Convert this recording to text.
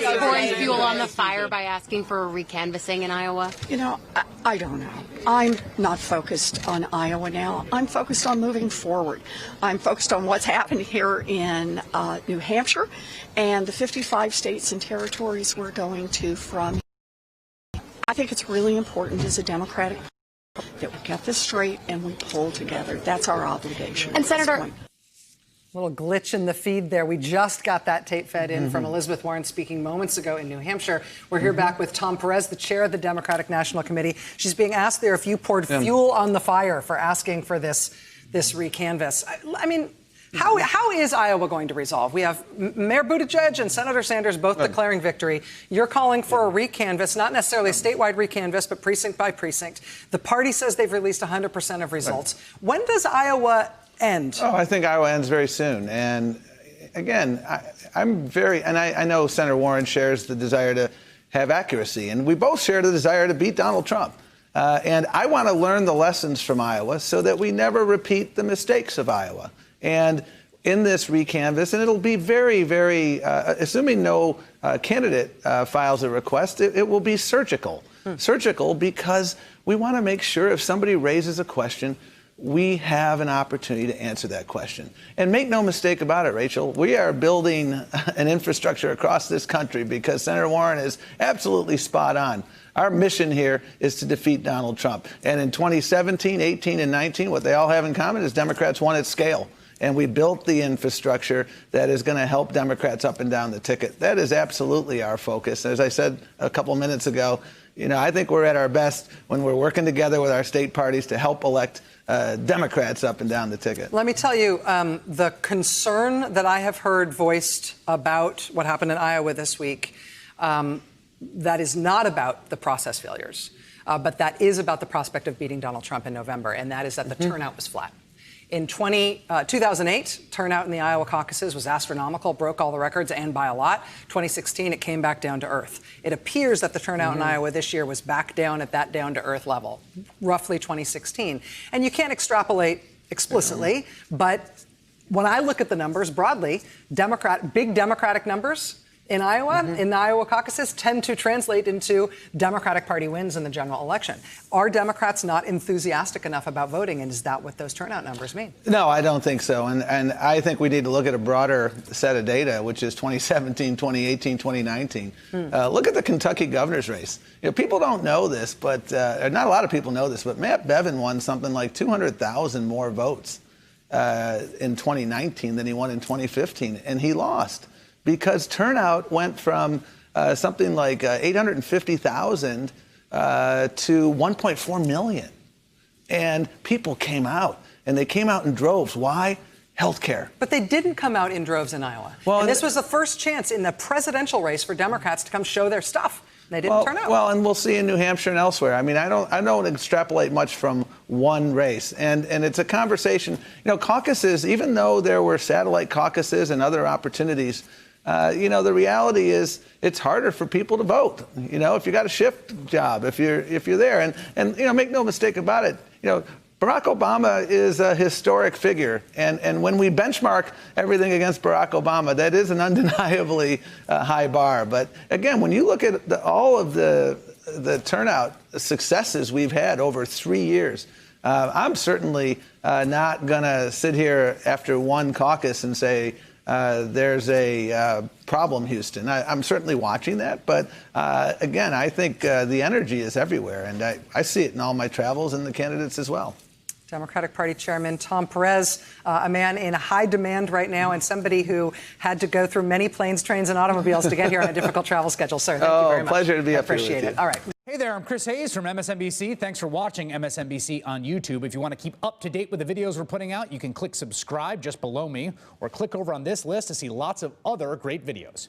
Perez pouring fuel on the fire by asking for a recanvassing in Iowa? You know, I don't know. I'm not focused on Iowa now. I'm focused on moving forward. I'm focused on what's happened here in New Hampshire and the 55 states and territories we're going to from. I think it's really important as a Democratic that we get this straight and we pull together. That's our obligation. And Senator, little glitch in the feed there. We just got that tape fed in from Elizabeth Warren speaking moments ago in New Hampshire. We're here back with Tom Perez, the chair of the Democratic National Committee. She's being asked there if you poured fuel on the fire for asking for this recanvass. I mean, how is Iowa going to resolve? We have Mayor Buttigieg and Senator Sanders both declaring victory. You're calling for a recanvass, not necessarily a statewide recanvass, but precinct by precinct. The party says they've released 100% of results. When does Iowa end? Oh, I think Iowa ends very soon. And again, I know Senator Warren shares the desire to have accuracy, and we both share the desire to beat Donald Trump. And I want to learn the lessons from Iowa so that we never repeat the mistakes of Iowa. And in this recanvass, and it'll be very, very, assuming no candidate files a request, it will be surgical. Surgical because we want to make sure if somebody raises a question, we have an opportunity to answer that question. And make no mistake about it, Rachel, we are building an infrastructure across this country because Senator Warren is absolutely spot on. Our mission here is to defeat Donald Trump. And in 2017, 18, and 19, what they all have in common is Democrats won at scale. And we built the infrastructure that is going to help Democrats up and down the ticket. That is absolutely our focus. As I said a couple minutes ago, you know, I think we're at our best when we're working together with our state parties to help elect Democrats up and down the ticket. Let me tell you, the concern that I have heard voiced about what happened in Iowa this week, that is not about the process failures, but that is about the prospect of beating Donald Trump in November, and that is that the turnout was flat. In 2008, turnout in the Iowa caucuses was astronomical, broke all the records, and by a lot. 2016, it came back down to earth. It appears that the turnout in Iowa this year was back down at that down-to-earth level, roughly 2016. And you can't extrapolate explicitly, but when I look at the numbers broadly, big Democratic numbers in Iowa, in the Iowa caucuses, tend to translate into Democratic Party wins in the general election. Are Democrats not enthusiastic enough about voting, and is that what those turnout numbers mean? No, I don't think so. And I think we need to look at a broader set of data, which is 2017, 2018, 2019. Look at the Kentucky governor's race. You know, people don't know this, but not a lot of people know this, but Matt Bevin won something like 200,000 more votes in 2019 than he won in 2015, and he lost. Because turnout went from something like 850,000 to 1.4 million. And people came out, and they came out in droves. Why? Healthcare. But they didn't come out in droves in Iowa. Well, and this was the first chance in the presidential race for Democrats to come show their stuff. They didn't turn out. Well, and we'll see in New Hampshire and elsewhere. I mean, I don't extrapolate much from one race. And it's a conversation. You know, caucuses, even though there were satellite caucuses and other opportunities, you know, the reality is it's harder for people to vote. You know, if you got a shift job, if you're there, and you know, make no mistake about it. You know, Barack Obama is a historic figure, and when we benchmark everything against Barack Obama, that is an undeniably high bar. But again, when you look at all of the turnout successes we've had over 3 years, I'm certainly not going to sit here after one caucus and say, there's a problem, Houston. I'm certainly watching that. But again, I think the energy is everywhere. And I see it in all my travels and the candidates as well. Democratic Party Chairman Tom Perez, a man in high demand right now and somebody who had to go through many planes, trains, and automobiles to get here on a difficult travel schedule. Sir, thank you very much. Pleasure to be up here with you. Appreciate it. All right. Hey there, I'm Chris Hayes from MSNBC. Thanks for watching MSNBC on YouTube. If you want to keep up to date with the videos we're putting out, you can click subscribe just below me or click over on this list to see lots of other great videos.